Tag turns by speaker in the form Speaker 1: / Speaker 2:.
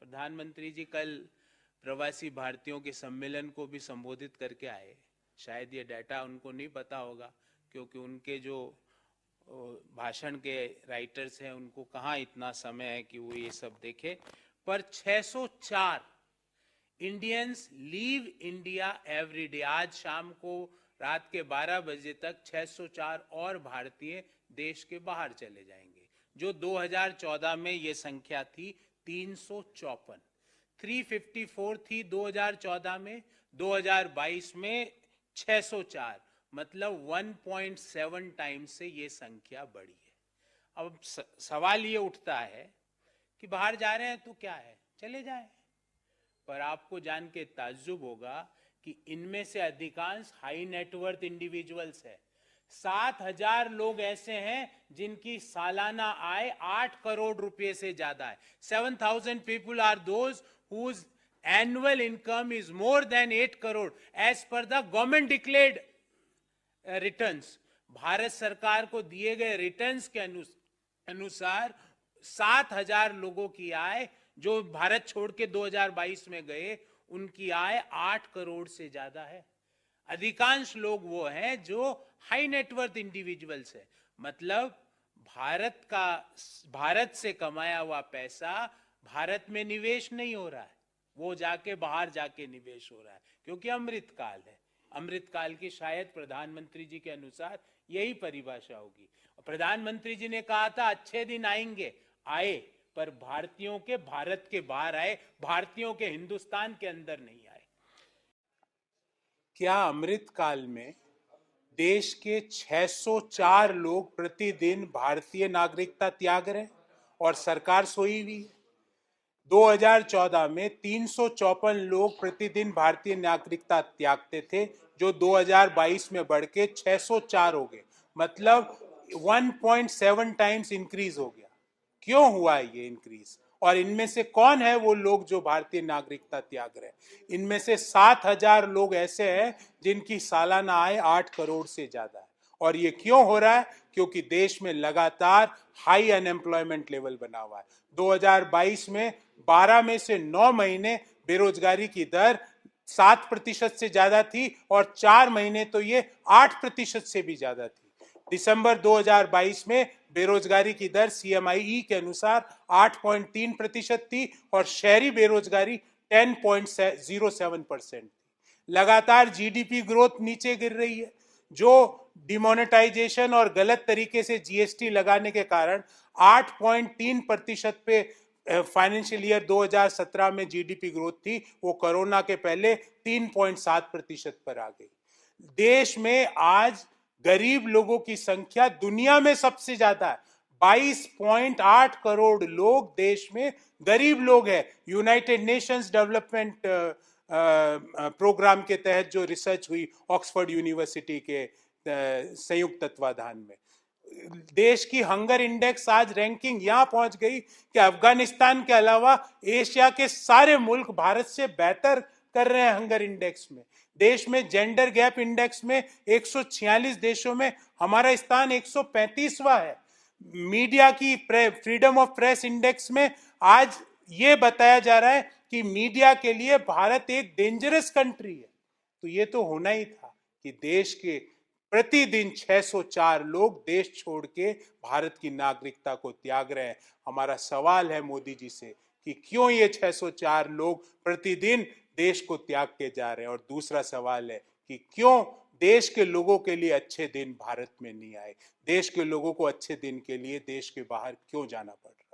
Speaker 1: प्रधानमंत्री जी कल प्रवासी भारतीयों के सम्मेलन को भी संबोधित करके आए। शायद ये डाटा उनको नहीं पता होगा, क्योंकि उनके जो भाषण के राइटर्स हैं उनको कहाँ इतना समय है कि वो ये सब देखे। पर 604 Indians leave India every day. आज शाम को रात के 12 बजे तक 604 और भारतीय देश के बाहर चले जाएंगे, जो 2014 में ये संख्या थी 354। 354 थी 2014 में, 2022 में 604, मतलब 1.7 टाइम्स से ये संख्या बढ़ी है। अब सवाल ये उठता है कि बाहर जा रहे हैं तो क्या है, चले जाएं। पर आपको जान के ताज्जुब होगा कि इनमें से अधिकांश हाई नेटवर्थ इंडिविजुअल्स है। 7,000 लोग ऐसे हैं जिनकी सालाना आय 8 करोड़ रुपए से ज्यादा है। 7,000 people are those whose annual income is more than 8 crore as per the government declared returns। Bharat सरकार को दिए गए रिटर्न्स के अनुसार 7,000 लोगों की आय जो भारत छोड़ के 2022 में गए, उनकी आय 8 करोड़ से ज्यादा है। अधिकांश लोग वो हैं जो हाई नेटवर्थ इंडिविजुअल्स है, मतलब भारत से कमाया हुआ पैसा भारत में निवेश नहीं हो रहा है, वो जाके बाहर जाके निवेश हो रहा है, क्योंकि अमृतकाल है। अमृतकाल की शायद प्रधानमंत्री जी के अनुसार यही परिभाषा होगी। प्रधानमंत्री जी ने कहा था अच्छे दिन आएंगे, आए, पर भारतीयों के भारत के बाहर आए, भारतीयों के हिंदुस्तान के अंदर नहीं आए। क्या अमृतकाल में देश के 604 लोग प्रतिदिन भारतीय नागरिकता त्याग रहे और सरकार सोई हुई है? 2014 में 354 लोग प्रतिदिन भारतीय नागरिकता त्यागते थे, जो 2022 में बढ़ के 604 हो गए, मतलब 1.7 टाइम्स इंक्रीज हो गया। क्यों हुआ ये इंक्रीज, और इनमें से कौन है वो लोग जो भारतीय नागरिकता त्याग रहे हैं? इनमें से 7,000 लोग ऐसे हैं जिनकी सालाना आय 8 करोड़ से ज्यादा है। और ये क्यों हो रहा है? क्योंकि देश में लगातार हाई अनएम्प्लॉयमेंट लेवल बना हुआ है। 2022 में 12 में से 9 महीने बेरोजगारी की दर 7% से ज्यादा थी, और 4 महीने तो ये 8% से भी ज्यादा थी। दिसंबर 2022 में बेरोजगारी की दर CMIE के अनुसार 8.3% थी, और शहरी बेरोजगारी 10.07% थी। लगातार GDP ग्रोथ नीचे गिर रही है, जो डिमोनेटाइजेशन और गलत तरीके से GST लगाने के कारण 8.3% पे फाइनेंशियल ईयर 2017 में GDP ग्रोथ थी, वो कोरोना के पहले 3.7% पर आ गई। देश में आज गरीब लोगों की संख्या दुनिया में सबसे ज्यादा है। 22.8 करोड़ लोग देश में गरीब लोग हैं। यूनाइटेड नेशंस डेवलपमेंट प्रोग्राम के तहत जो रिसर्च हुई ऑक्सफोर्ड यूनिवर्सिटी के संयुक्त तत्वाधान में, देश की हंगर इंडेक्स आज रैंकिंग यहां पहुंच गई कि अफगानिस्तान के अलावा एशिया के सारे मुल्क भारत से बेहतर कर रहे हैं हंगर इंडेक्स में। देश में जेंडर गैप इंडेक्स में 146 देशों में हमारा स्थान 135वां है। मीडिया की फ्रीडम ऑफ प्रेस इंडेक्स में आज ये बताया जा रहा है कि मीडिया के लिए भारत एक डेंजरस कंट्री है। तो ये तो होना ही था कि देश के प्रतिदिन 604 लोग देश छोड़ के भारत की नागरिकता को त्याग रहे हैं। हमारा सवाल है मोदी जी से कि क्यों ये 604 लोग प्रतिदिन देश को त्याग के जा रहे हैं, और दूसरा सवाल है कि क्यों देश के लोगों के लिए अच्छे दिन भारत में नहीं आए, देश के लोगों को अच्छे दिन के लिए देश के बाहर क्यों जाना पड़ रहा है।